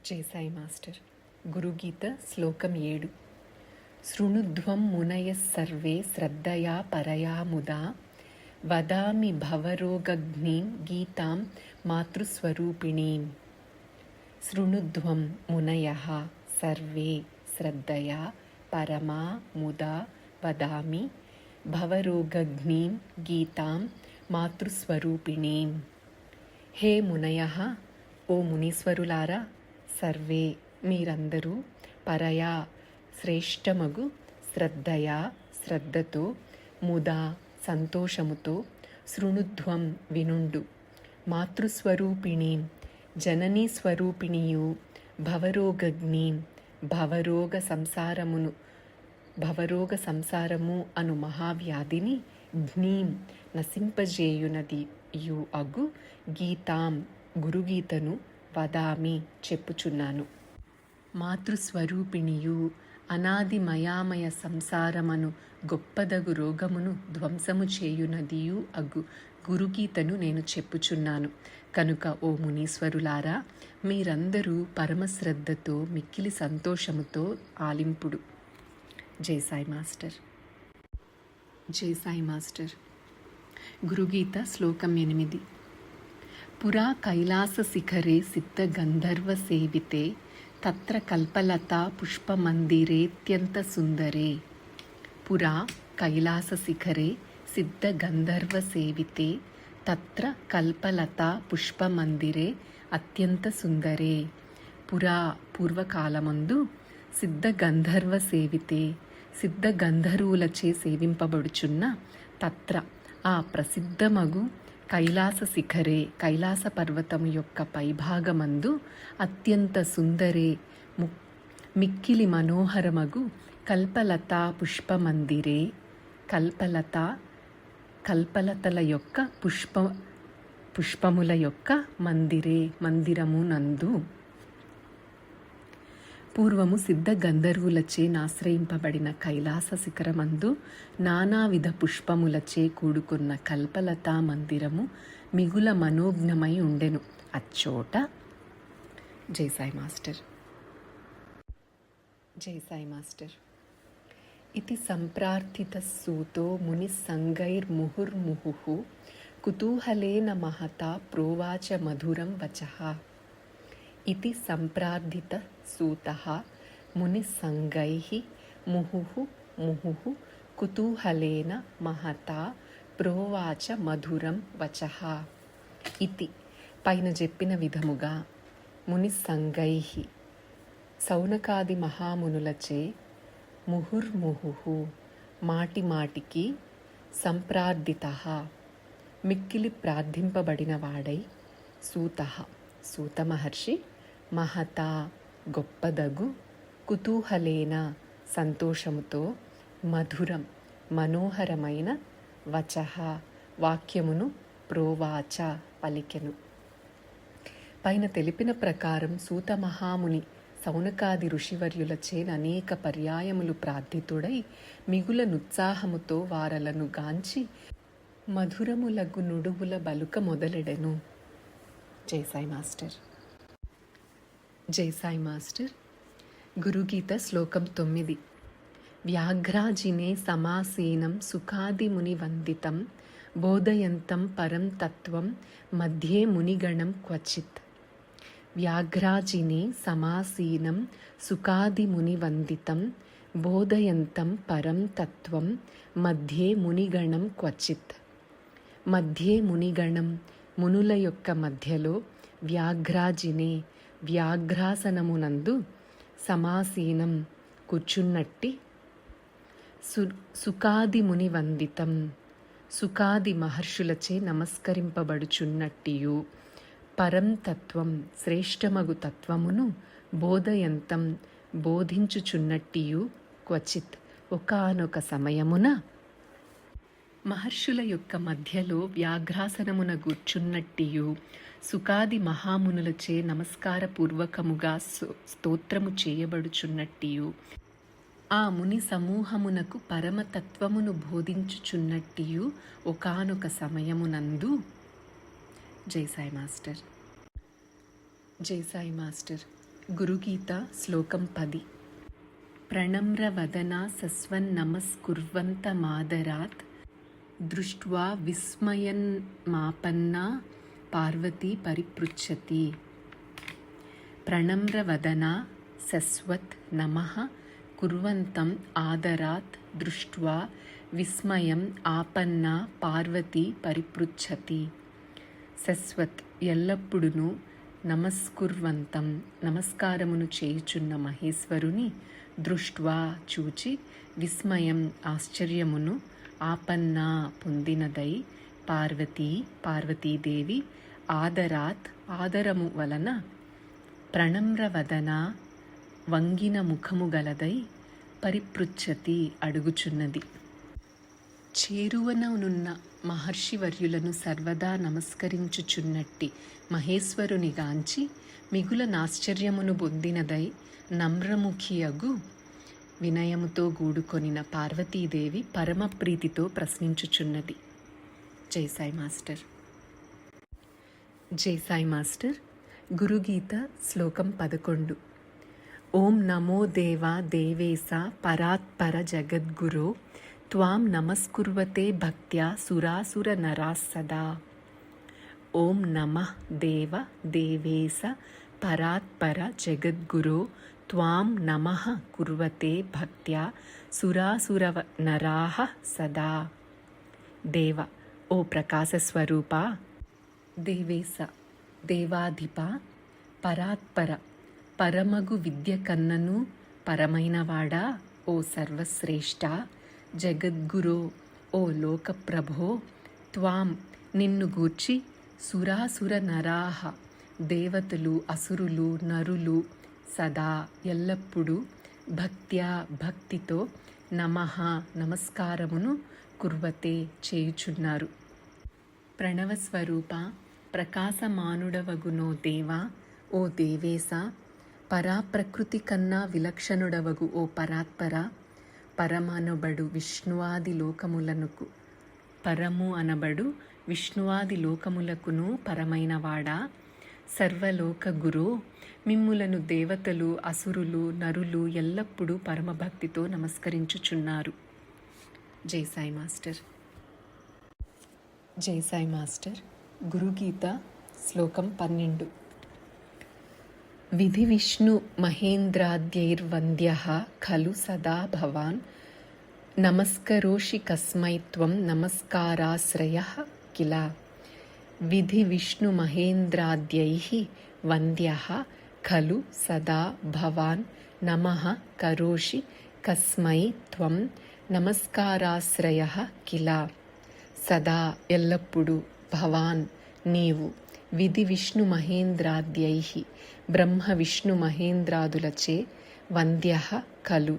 జై సాయి మాస్టర్. గురుగీత శ్లోకం 7. శృణుధ్వం మునయః survey శ్రద్ధయా పరయా ముదా వదామి భవరోగగ్నీం Gitam మాతృస్వరూపిణీం. శృణుధ్వం మునయః survey శ్రద్ధయా పరమా ముదా వదామి భవరోగగ్నీం గీతాం మాతృస్వరూపిణీం. హే మునయః, ఓ మునీశ్వరులారా, సర్వే మీరందరూ పరయా శ్రేష్టమగు శ్రద్ధయా శ్రద్ధతో ముదా సంతోషముతో శృణుధ్వం వినుండు మాతృస్వరూపిణీం జననీ స్వరూపిణియు భవరోగగ్నీం భవరోగ సంసారము అను మహావ్యాధిని ఘ్నీం నశింపజేయునదియు అగు గీతాం గురుగీతను వదామి చెప్పుచున్నాను. మాతృస్వరూపిణియు అనాదిమయామయ సంసారమను గొప్పదగు రోగమును ధ్వంసము చేయునదియు అగు గురుగీతను నేను చెప్పుచున్నాను. కనుక ఓ మునీశ్వరులారా, మీరందరూ పరమశ్రద్ధతో మిక్కిలి సంతోషముతో ఆలింపుడు. జై సాయి మాస్టర్. జై సాయి మాస్టర్. గురుగీత శ్లోకం 8. పురా కైలాస శిఖరే సిద్ధ గంధర్వ సేవితే తత్ర కల్పలతా పుష్పమందిరేత్యంత సుందరే. పురా కైలాస శిఖరే సిద్ధ గంధర్వ సేవితే తత్ర కల్పలతా పుష్పమందిరే అత్యంత సుందరే. పురా పూర్వకాలమందు సిద్ధ గంధర్వ సేవితే సిద్ధ గంధర్వులచే సేవింపబడుచున్న తత్ర ఆ ప్రసిద్ధమగు కైలాస శిఖరే కైలాస పర్వతము యొక్క పైభాగమందు అత్యంత సుందరే మిక్కిలి మనోహరమగు కల్పలతా పుష్పమందిరే కల్పలతల యొక్క పుష్పముల యొక్క మందిరము నందు పూర్వము సిద్ధ గంధర్వులచే నాశ్రయింపబడిన కైలాస శిఖరమందు నానావిధ పుష్పములచే కూడుకున్న కల్పలతా మందిరము మిగుల మనోజ్ఞమై ఉండెను. అచ్చోట జై సాయి మాస్టర్. జై సాయి మాస్టర్. ఇతి సంప్రార్థిత సూతో ముని సంగైర్ముహుర్ముహుః కుతూహలేన మహతా ప్రోవాచ మధురం వచః. ఇతి సంప్రార్థిత సూతః మునిసంగైః ముహుః కుతూహలేన మహతా ప్రోవాచ మధురం వచః. ఇతి పైన చెప్పిన విధముగా మునిసంగైః సౌనకాది మహామునులచే ముహుర్ముహుః మాటి మాటికి సంప్రార్థితః మిక్కిలి ప్రార్థింపబడిన వాడై సూతః సూత మహర్షి మహతా గొప్పదగు కుతూహలేన సంతోషముతో మధురం మనోహరమైన వచః వాక్యమును ప్రోవాచ పలికెను. పైన తెలిపిన ప్రకారం సూత మహాముని సౌనకాది ఋషివర్యులచే అనేక పర్యాయములు ప్రార్థితుడై మిగుల నుత్సాహముతో వారలను గాంచి మధురములగు నుడువుల బలుక మొదలెడెను. జై సాయి మాస్టర్. జై సాయి మాస్టర్. గురుగీత శ్లోకం 9. వ్యాఘ్రాజినే సమాసీనం సుఖాదిముని వందితం బోధయంతం పరం తత్వం మధ్యే మునిగణం క్వచిత్. వ్యాఘ్రాజినే సమాసీనం సుఖాదిముని వందితం బోధయంతం పరం తత్వం మధ్యే మునిగణం క్వచిత్. మధ్యే మునిగణం మునుల యొక్క మధ్యలో వ్యాఘ్రాజినే వ్యాఘ్రాసనమునందు సమాసీనం కూర్చున్నట్టి సుఖాది ముని వందితం సుఖాది మహర్షులచే నమస్కరింపబడుచున్నట్టియు పరం తత్వం శ్రేష్టమగు తత్వమును బోధయంతం బోధించుచున్నట్టియు క్వచిత్ ఒకానొక సమయమున మహర్షుల యొక్క మధ్యలో వ్యాఘ్రాసనమున కూర్చున్నట్టియు సుఖాది మహామునులచే నమస్కారపూర్వకముగా స్తోత్రము చేయబడుచున్నట్టియు ఆ ముని సమూహమునకు పరమతత్వమును బోధించుచున్నట్టియు ఒకానొక సమయమునందు. జై సాయి మాస్టర్. జై సాయి మాస్టర్. గురుగీత శ్లోకం 10. ప్రణమ్రవదనా సస్వన్నమస్కుర్వంతమాదరాత్ దృష్ట్వా విస్మయన్మాపన్నా పార్వతీ పరిపృచ్ఛతి. ప్రణమ్రవదనా సస్వత్ నమః కుర్వంతం ఆదరాత్ దృష్ట్వా విస్మయం ఆపన్నా పార్వతీ పరిపృచ్ఛతి. సస్వత్ ఎల్లప్పుడును నమస్కుర్వంతం నమస్కారమును చేయుచున్న మహేశ్వరుని దృష్ట్వా చూచి విస్మయం ఆశ్చర్యమును ఆపన్నా పొందినదై పార్వతీదేవి ఆదరాత్ ఆదరము వలన ప్రణమ్రవదన వంగిన ముఖము గలదై పరిపృచ్ఛతి అడుగుచున్నది. చేరువననున్న మహర్షివర్యులను సర్వదా నమస్కరించుచున్నట్టి మహేశ్వరునిగాంచి మిగుల నాశ్చర్యమును పొందినదై నమ్రముఖియగు వినయముతో గూడుకొనిన పార్వతీదేవి పరమప్రీతితో ప్రశ్నించుచున్నది. జై సాయి మాస్టర్. జై సాయి మాస్టర్. గురుగీత శ్లోకం 11. ఓం నమో దేవా దేవేశ పరాత్పర జగద్గురో త్వాం నమస్కుర్వతే భక్త్యా సురాసుర నరాః సదా. ఓం నమః దేవ దేవేశ పరాత్పర జగద్గురో త్వాం నమః కుర్వతే భక్త్యా సురాసుర నరాః సదా. దేవ ఓ ప్రకాశ స్వరూప, దేవేశ దేవాధిప, పరాత్పర పరమగు విద్య కన్నను పరమైనవాడా, ఓ సర్వశ్రేష్ఠ, జగద్గురో ఓ లోకప్రభో, త్వాం నిన్ను గూర్చి సురాసుర నరాహ దేవతలు అసురులు నరులు సదా ఎల్లప్పుడూ భక్త్యా భక్తితో నమః నమస్కారమును కుర్వతే చేయుచున్నారు. ప్రణవస్వరూప ప్రకాశమానుడవగునో దేవా ఓ దేవేశ, పరాప్రకృతి కన్నా విలక్షణుడవగు ఓ పరాత్పర, పరమనబడు విష్ణువాది లోకములకు పరము అనబడు విష్ణువాది లోకములకును పరమైనవాడా, సర్వలోక గురో, మిమ్ములను దేవతలు అసురులు నరులు ఎల్లప్పుడూ పరమభక్తితో నమస్కరించుచున్నారు. జై సాయి మాస్టర్. జై సాయి మాస్టర్. గురుగీత శ్లోకం 12. విధి విష్ణు మహేంద్రాద్యైర్వంద్యః ఖలు సదా భవాన్ నమస్కరోషి కస్మై త్వం నమస్కారాశ్రయః కిల. విధి విష్ణు మహేంద్రాద్యైః వంద్యః ఖలు సదా భవాన్ నమః కరోషి కస్మై త్వం నమస్కారాశ్రయః కిల. సదా ఎల్లప్పుడు భవాన్ నీవు విధి విష్ణు మహేంద్రాద్యైః బ్రహ్మ విష్ణు మహేంద్రాదులచే వంద్యః ఖలు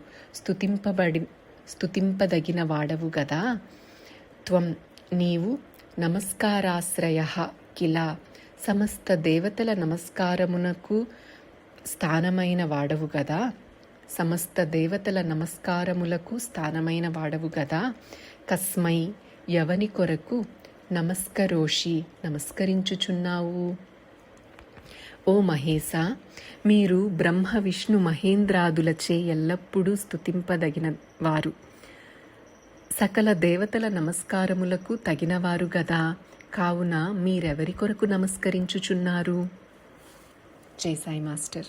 స్తుతింపదగిన వాడవు గదా. త్వం నీవు నమస్కారాశ్రయః కిల సమస్త దేవతల నమస్కారమునకు స్థానమైన వాడవు గదా. సమస్త దేవతల నమస్కారములకు స్థానమైన వాడవు గదా. కస్మై ఎవని కొరకు నమస్కరోషి నమస్కరించుచున్నావు. ఓ మహేశ, మీరు బ్రహ్మ విష్ణు మహేంద్రాదులచే ఎల్లప్పుడూ స్తుతింపదగిన వారు, సకల దేవతల నమస్కారములకు తగినవారు గదా. కావున మీరెవరి కొరకు నమస్కరించుచున్నారు. జై సాయి మాస్టర్.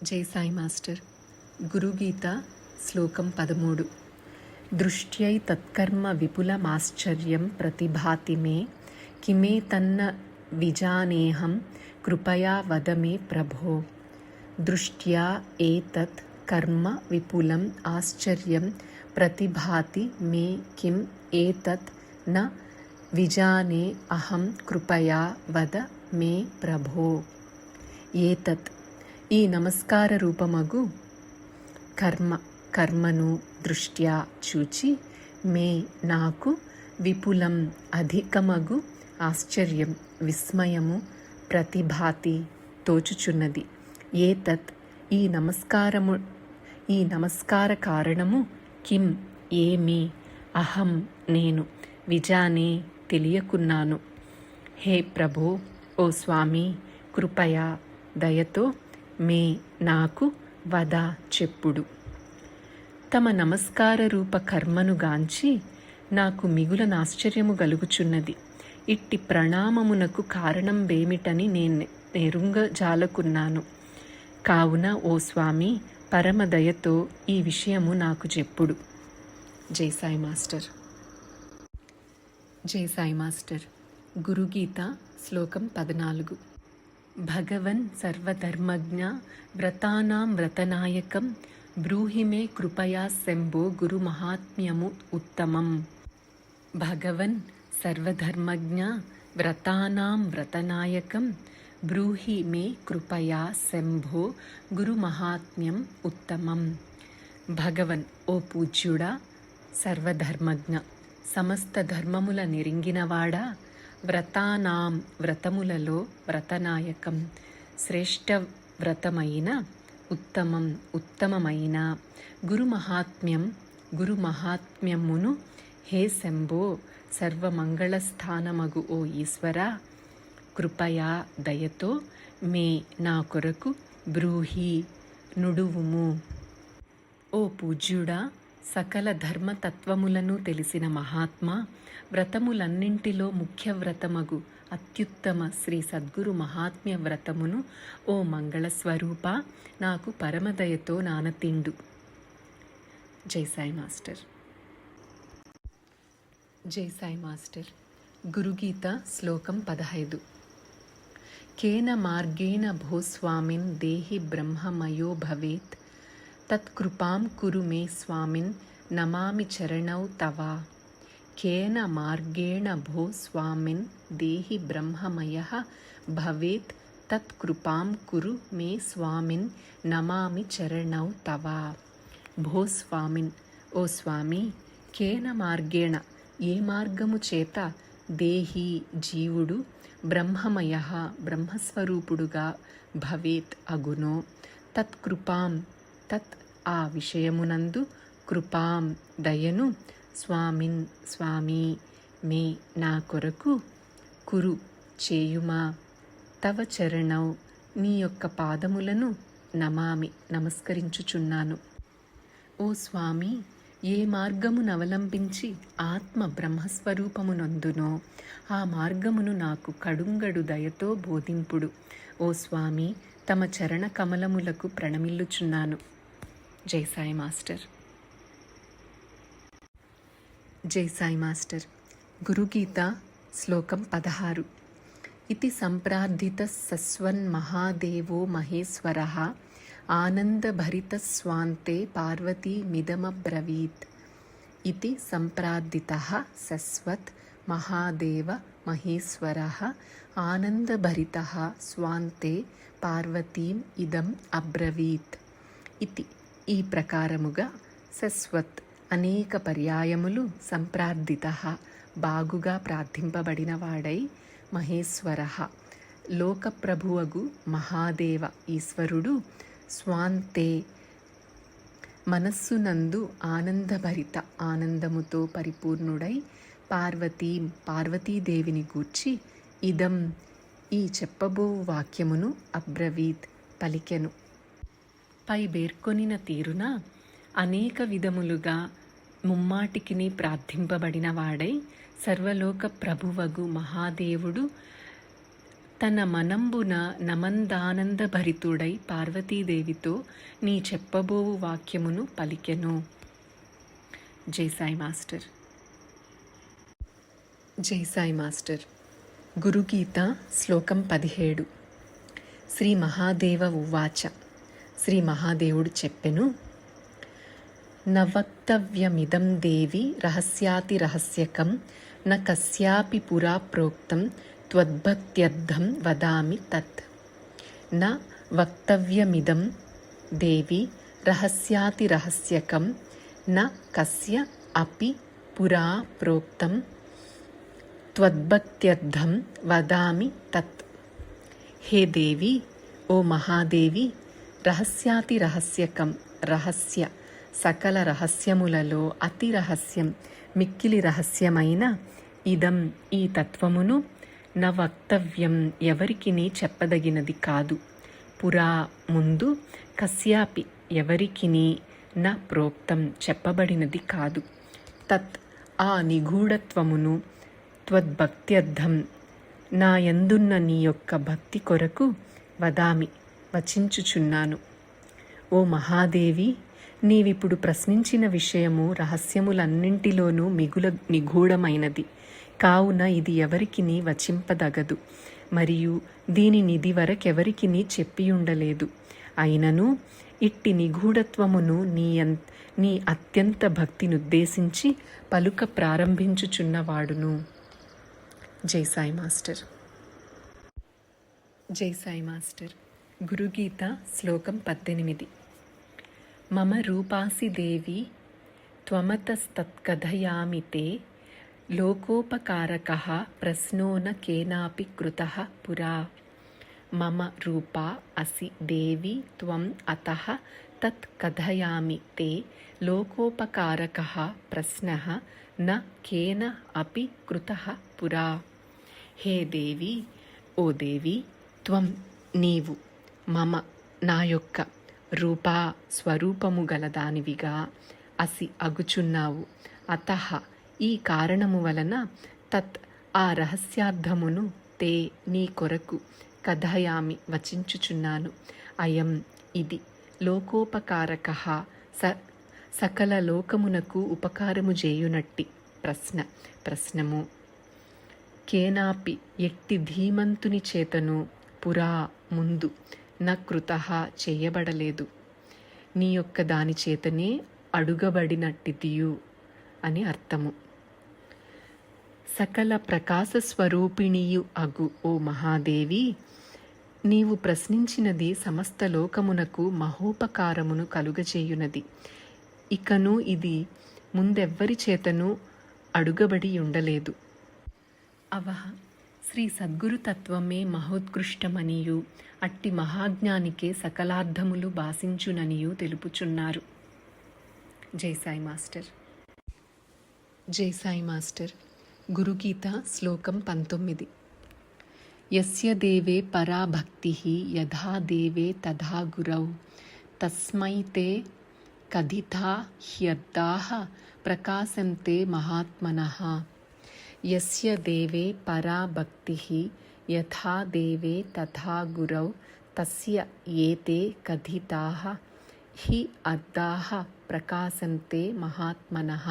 జై సాయి మాస్టర్. గురుగీత శ్లోకం 13. దృష్ట్యై తత్కర్మ విపులమాశ్చర్యం ప్రతిభాతి మే కిమే తన్న విజానేహం కృపయా వద మే ప్రభో. దృష్ట్యా ఏతత్ కర్మ విపులం ఆశ్చర్యం ప్రతిభాతి మే కిం ఏతత్ న విజానే అహం కృపయా వద మే ప్రభో. ఏతత్ ఈ నమస్కార రూపమగు కర్మను దృష్ట్యా చూచి మే నాకు విపులం అధికమగు ఆశ్చర్యం విస్మయము ప్రతిభాతి తోచుచున్నది. ఏతత్ ఈ నమస్కార కారణము కిం ఏమి అహం నేను విజానే తెలియకున్నాను. హే ప్రభో ఓ స్వామి, కృపయా దయతో మే నాకు వద చెప్పుడు. తమ నమస్కార రూప కర్మను గాంచి నాకు మిగులనాశ్చర్యము గలుగుచున్నది. ఇట్టి ప్రణామమునకు కారణం వేమిటని నేను నెరుంగజాలకున్నాను. కావున ఓ స్వామి, పరమదయతో ఈ విషయము నాకు చెప్పుడు. జై సాయి మాస్టర్. జై సాయి మాస్టర్. గురుగీత శ్లోకం 14. భగవన్ సర్వధర్మజ్ఞ వ్రతానాం వ్రతనాయకం బ్రూహి మే కృపయా శంభో గురు మహాత్మ్యము ఉత్తమం. భగవన్ సర్వధర్మజ్ఞ వ్రతానాం వ్రతనాయకం బ్రూహి మే కృపయా శంభో గురు మహాత్మ్యం ఉత్తమం. భగవన్, ఓ పూజ్యుడా, సర్వధర్మజ్ఞ, సమస్త ధర్మముల నెరింగినవాడా, వ్రతానాం వ్రతములలో వ్రతనాయకం శ్రేష్ఠ వ్రతమైన ఉత్తమం ఉత్తమమైన గురు మహాత్మ్యమును హే శంభో సర్వమంగళస్థానమగు ఓ ఈశ్వర, కృపయా దయతో మే నా కొరకు బ్రూహి నుడువుము. ఓ పూజ్యుడా, సకల ధర్మతత్వములను తెలిసిన మహాత్మా, వ్రతములన్నింటిలో ముఖ్య వ్రతమగు అత్యుత్తమ శ్రీ సద్గురు మహాత్మ్య వ్రతమును ఓ మంగళస్వరూప నాకు పరమదయతో నానతిండు. జై సాయి మాస్టర్. జై సాయి మాస్టర్. గురుగీత శ్లోకం 15. కేన మార్గేణ భోస్వామిన్ దేహి బ్రహ్మమయో భవేత్ తత్కృపాం కురు మే స్వామిన్ నమామి చరణౌ తవ. కేన మార్గేణ భో స్వామిన్ దేహి బ్రహ్మమయః భవేత్ తత్కృపాం కురు మే స్వామిన్ నమామి చరణౌ తవ. భో స్వామిన్, ఓ స్వామి, కేన మార్గేణ, ఏ మార్గము చేత, దేహి జీవుడు, బ్రహ్మమయః బ్రహ్మస్వరూపుడుగా, భవేత్ అగునో, తత్కృపాం తత్ ఆ విషయమునందు, కృపాం దయను, స్వామిన్ స్వామి మే నా కొరకు, కురు చేయుమా, తవ చరణౌ నీ యొక్క పాదములను, నమామి నమస్కరించుచున్నాను. ఓ స్వామి, ఏ మార్గమును అవలంబించి ఆత్మ బ్రహ్మస్వరూపమునందునో ఆ మార్గమును నాకు కడుంగడు దయతో బోధింపుడు. ఓ స్వామి, తమ చరణ కమలములకు ప్రణమిల్లుచున్నాను. జై సాయి మాస్టర్. జై సాయి మాస్టర్. గురుగీత శ్లోకం 16. ఇతి సంప్రార్థిత సస్వన్ మహాదేవో మహేశ్వరః ఆనందభరిత స్వాంతే పార్వతీమిదమబ్రవీత్. ఇతి సంప్రార్థితః సస్వత్ మహాదేవ మహేశ్వరః ఆనందభరితః స్వాంతే పార్వతీం ఇదం అబ్రవీత్. ఇతి ఈ ప్రకారముగా సస్వత్ అనేక పర్యాయములు సంప్రార్థితః బాగుగా ప్రార్థింపబడినవాడై మహేశ్వరః లోకప్రభువగు మహాదేవ ఈశ్వరుడు స్వాంతే మనస్సునందు ఆనందభరిత ఆనందముతో పరిపూర్ణుడై పార్వతీదేవిని గూర్చి ఇదం ఈ చెప్పబో వాక్యమును అబ్రవీత్ పలికెను. పై పేర్కొనిన తీరున అనేక విధములుగా ముమ్మాటికిని ప్రార్థింపబడిన వాడై సర్వలోక ప్రభువగు మహాదేవుడు తన మనంబున నమందానందభరితుడై పార్వతీదేవితో నీ చెప్పబోవు వాక్యమును పలికెను. జై సాయి మాస్టర్. జై సాయి మాస్టర్. గురుగీత శ్లోకం 17. శ్రీ మహాదేవ ఉవాచ. శ్రీ మహాదేవుడు చెప్పెను, న వక్తవ్యమిదం దేవి రహస్యాతి రహస్యకం న కస్యాపి పురా ప్రోక్తం త్వద్భక్త్యర్థం వదామి తత్. న వక్తవ్యమిదం దేవి రహస్యాతి రహస్యకం న కస్య అపి పురా ప్రోక్తం త్వద్భక్త్యర్థం వదామి తత్. హే దేవి, ఓ మహాదేవి, రహస్యాతి రహస్యకం రహస్య సకల రహస్యములలో అతి రహస్యం మిక్కిలి రహస్యమైన ఇదం ఈ తత్వమును న వక్తవ్యం ఎవరికిని చెప్పదగినది కాదు. పురా ముందు కస్యాపి ఎవరికిని నా ప్రోక్తం చెప్పబడినది కాదు. తత్ ఆ నిగూఢత్వమును త్వద్భక్త్యర్థం నా యందున్న నీ యొక్క భక్తి కొరకు వదామి వచించుచున్నాను. ఓ మహాదేవి, నీవిప్పుడు ప్రశ్నించిన విషయము రహస్యములన్నింటిలోనూ మిగుల నిగూఢమైనది కావున ఇది ఎవరికిని వచింపదగదు, మరియు దీనినిది వరకెవరికిని చెప్పియుండలేదు. అయినను ఇట్టి నిగూఢత్వమును నీ అత్యంత భక్తినుద్దేశించి పలుక ప్రారంభించుచున్నవాడును. జై సాయి మాస్టర్. జై సాయి మాస్టర్. గురుగీత శ్లోకం 18. మమ రూపాసి దేవి త్వమతస్తత్కథయామి తే లోకోపకారకః ప్రశ్నో న కేనాపి కృతః పురా. మమ రూపా అసి దేవి త్వం అతః తత్ కథయామి తే లోకోపకారకః ప్రశ్నః న కేన అపి కృతః పురా. హే దేవి, ఓ దేవి, త్వం నీవు, మమ నా యొక్క రూపా స్వరూపము గలదానివిగా అసి అగుచున్నావు. అతః ఈ కారణము వలన తత్ ఆ రహస్యార్థమును తే నీ కొరకు కథయామి వచించుచున్నాను. అయం ఇది లోకోపకారకః సకల లోకమునకు ఉపకారము చేయునట్టి ప్రశ్నము కేనాపి ఎట్టి ధీమంతుని చేతను పురా ముందు న కృతః చేయబడలేదు. నీ యొక్క దాని చేతనే అడుగబడినట్టిదియు అని అర్థము. సకల ప్రకాశ స్వరూపిణియు అగు ఓ మహాదేవి, నీవు ప్రశ్నించినది సమస్త లోకమునకు మహోపకారమును కలుగచేయునది. ఇకను ఇది ముందెవ్వరి చేతను అడుగబడి ఉండలేదు. అవహ శ్రీ సద్గురుతత్వమే మహోత్కృష్టమనియు అట్టి మహాజ్ఞానికే సకలార్థములు భాసించుననియు తెలుపుచున్నారు. జై సాయి మాస్టర్. జై సాయి మాస్టర్. గురుగీత శ్లోకం 19. యస్య దేవే పరా భక్తిః యథా దేవే తథా గురౌ తస్మై తే కథితా హ్యర్థాః ప్రకాశంతే మహాత్మనః. యస్య దేవే పరా భక్తిః యథా దేవే తథా గురౌ తస్య ఏతే కథితాః హి అర్థాః ప్రకాశంతే మహాత్మనః.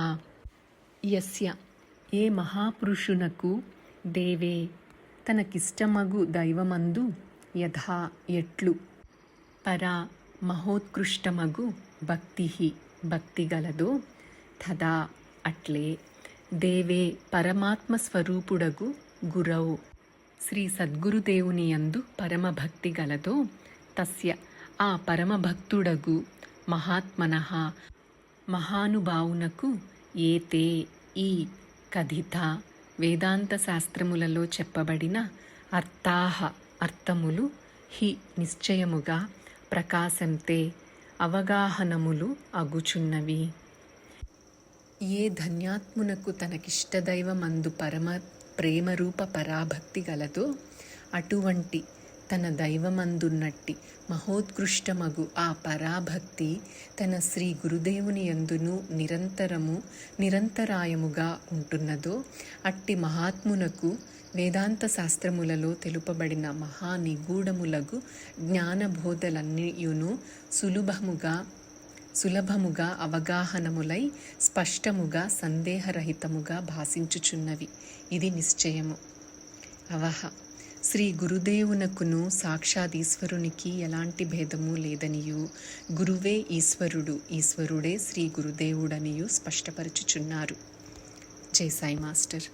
యస్య ఏ మహాపురుషునకు దేవే తనకిష్టమగు దైవమందు యథా ఎట్లు పరా మహోత్కృష్టమగు భక్తిః భక్తి గలదో తదా అట్లే దేవే పరమాత్మ స్వరూపుడగు గురౌ శ్రీ సద్గురుదేవుని యందు పరమభక్తి గలదో తస్య ఆ పరమభక్తుడగు మహాత్మనః మహానుభావునకు ఏతే ఈ కథిత వేదాంత శాస్త్రములలో చెప్పబడిన అర్థాః అర్థములు హి నిశ్చయముగా ప్రకాశంతే అవగాహనములు అగుచున్నవి. ఏ ధన్యాత్మునకు తనకిష్టదైవమందు పరమ ప్రేమరూప పరాభక్తి గలదో అటువంటి తన దైవమందున్నట్టి మహోత్కృష్టమగు ఆ పరాభక్తి తన శ్రీ గురుదేవుని యందును నిరంతరాయముగా ఉంటున్నదో అట్టి మహాత్మునకు వేదాంత శాస్త్రములలో తెలుపబడిన మహానిగూఢములగు జ్ఞానబోధలన్నీయును సులభముగా అవగాహనములై స్పష్టముగా సందేహరహితముగా భాసించుచున్నవి. ఇది నిశ్చయము. అవహ శ్రీ గురుదేవునకును సాక్షాత్ ఈశ్వరునికి ఎలాంటి భేదము లేదనియు గురువే ఈశ్వరుడు, ఈశ్వరుడే శ్రీ గురుదేవుడనియు స్పష్టపరచుచున్నారు. జై సాయి మాస్టర్.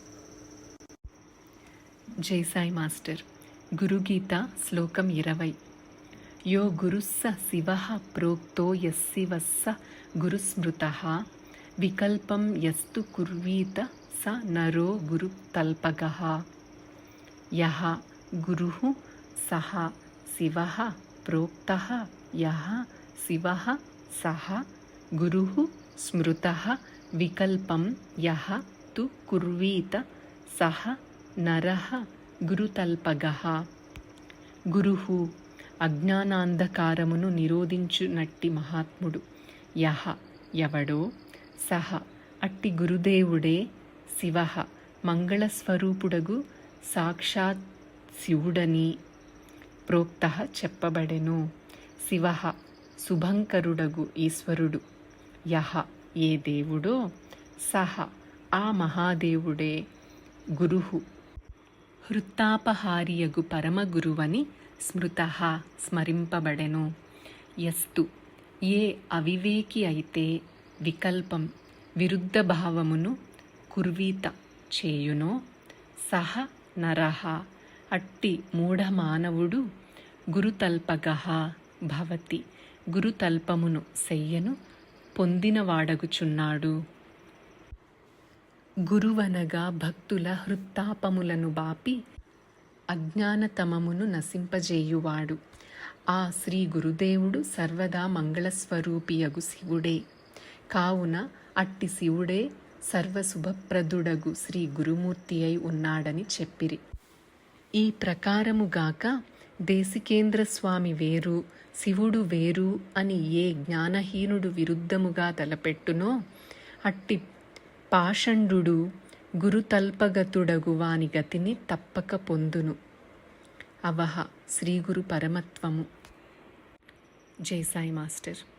జై సాయి మాస్టర్. గురుగీత శ్లోకం 20. యో గురుస్స శివః ప్రోక్తో యస్శివస్స గురుస్మృతః వికల్పం యస్తు కుర్వీత స నరో గురుతల్పగః. యః గురుః సః శివః ప్రోక్తః యః శివః సః గురుః స్మృతః వికల్పం యః తు కుర్వీత సః నరః గురుతల్పగః. గురుః అజ్ఞానాంధకారమును నిరోధించునట్టి మహాత్ముడు యహ ఎవడో సహ అట్టి గురుదేవుడే శివ మంగళస్వరూపుడగు సాక్షాత్ శివుడని ప్రోక్త చెప్పబడెను. శివ శుభంకరుడగు ఈశ్వరుడు. యహ ఏ దేవుడో సహ ఆ మహాదేవుడే గురుహు హృత్తాపహారియగు పరమగురువని స్మృత స్మరింపబడెను. యస్తు ఏ అవివేకి అయితే వికల్పం విరుద్ధ భావమును కుర్వీత చేయునో సహ నరహ అట్టి మూఢమానవుడు గురుతల్పగః భవతి గురుతల్పమును సెయ్యను పొందినవాడగుచున్నాడు. గురువనగా భక్తుల హృత్తాపములను బాపి అజ్ఞానతమమును నశింపజేయువాడు. ఆ శ్రీ గురుదేవుడు సర్వదా మంగళస్వరూపియగు శివుడే. కావున అట్టి శివుడే సర్వశుభప్రదుడగు శ్రీ గురుమూర్తి అయి ఉన్నాడని చెప్పిరి. ఈ ప్రకారముగాక దేశికేంద్ర స్వామి వేరు శివుడు వేరు అని ఏ జ్ఞానహీనుడు విరుద్ధముగా తలపెట్టునో అట్టి పాషండు గురుతల్పగతుడగు వాని గతిని తప్పక పొందును. అవహ శ్రీ గురు పరమత్వము. జై సాయి మాస్టర్.